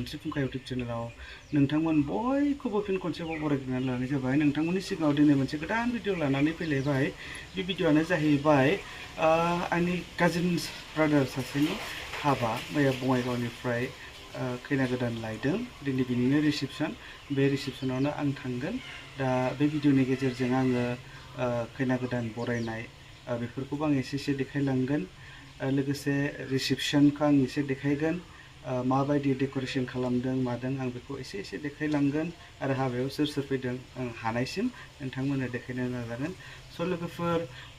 DHWNSRI फुंखा YouTube चेनेलाव नोंथांमोन बयखौबो फिन खनसेबाव बरायग्रोनानै लानाय जाबाय। नोंथांमोननि सिगाङाव दिनै मोनसे गोदान भिडिअ लानानै फैलायबाय। बे भिडिअआनो जाहैबाय आंनि काजिन ब्रादार सासेनि हाबा मैया बङाइगावनिफ्राय खैना गोदान लायदों। दिनै बिनिनो रिसेपसन। बे रिसेपसनावनो आं थांगोन। दा बे भिडिअनि गेजेरजों आङो खैना गोदान बरायनाय बेफोरखौबो आं एसे देखायलांगोन। लोगोसे रिसेपसनखौ आं एसे देखायगोन। माबायदि डेक'रेशन खालामदों मादों आं बेखौ एसे देखायलांगोन। आरो हाबायाव सोर फैदों आं हानायसिम नोंथांमोननो देखायनो नाजागोन। स' लोगोफोर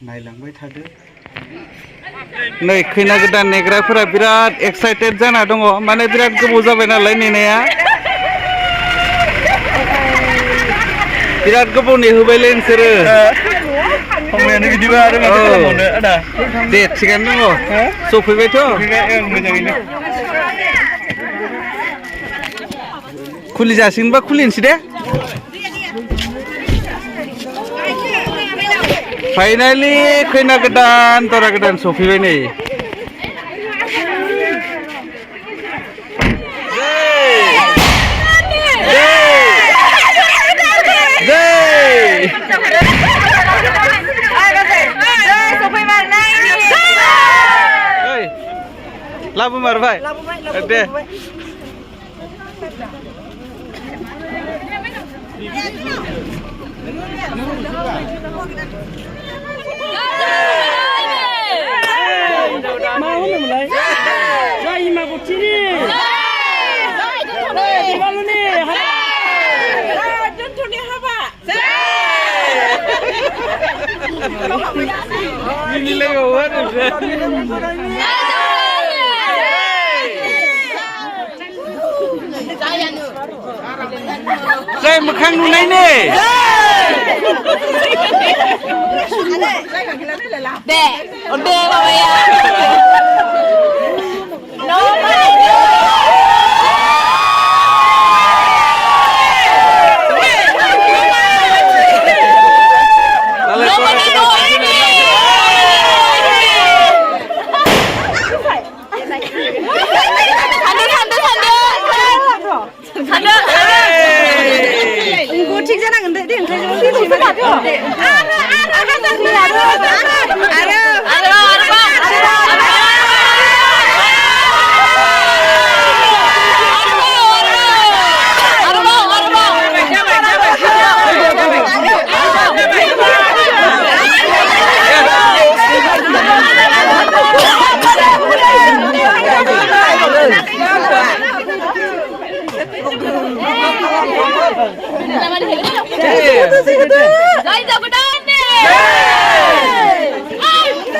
नायलांबाय थादो। नै खैना गोदान नेग्राफोरा बिराद एक्साइटेड जाना दङ। माने बिराद गोबाव जाबाय नालाय नेनाया। बिराद गोबाव नेहोबायलै नोंसोरो। फंबायानो बिदिबा आरो माथो खालामबावनो आदा। दे थिगानो दङ। सफैबायथ'? मोजाङैनो। खुलि जासिगोनबा खुलिनोसै दे। फाइनालि खैना गोदान दरा गोदान सफैबाय नै। लाबो मारबाय दे। मा होनोमोनलाय? जाय मागुथिनि दिबालुनि दोनथ'नि हाबा मिनिलायबावो आरो जाय मोखां नुनायनि दे माबाया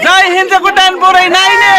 जाय हिन्जाव गोदान बरायनाय नो।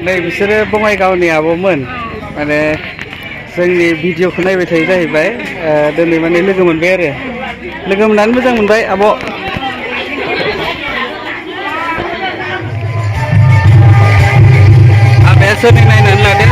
नै बिसोरो बङाइगावनि आब'मोन। माने जोंनि भिडिअखौ नायबाय थायो जाहैबाय। दिनै माने लोगो मोनबाय आरो लोगो मोननानै मोजां मोनबाय आब'। आबाया सोरनि नायनानै लादो।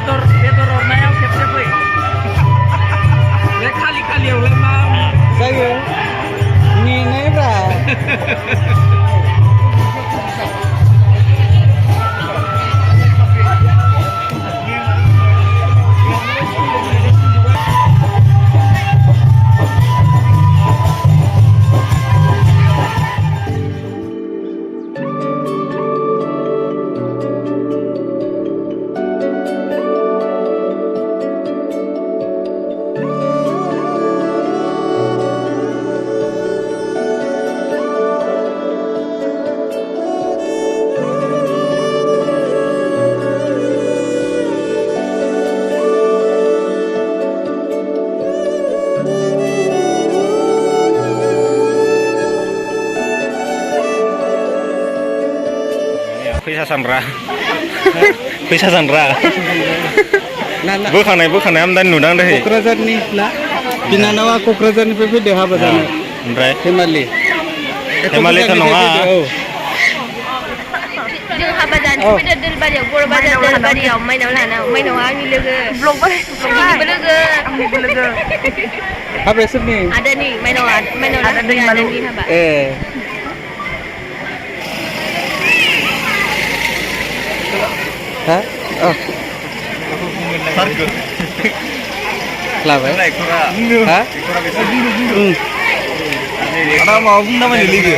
बेदर हरनायाव खेबसे फै बे खालियावलाय मा जायो नेनायब्रा फैसा सानग्रा बोखांनाय आमदानि नुदां दै क'क्राझारनि ना बिनानावा क'क्राझारनिफ्राय फैदो हाबा जानो ओमफ्राय फेमालिथ' नङा जों हाबा जानो फैदो दोलबारियाव बर' बाजार दोलबारियाव माइनाव लानाव माइनावा आंनि लोगो आंनिबो लोगो हाबाया सोरनि आदानि माइनाव आदानि हाबा ए ha oh labai ha ada mau bunda mana lagi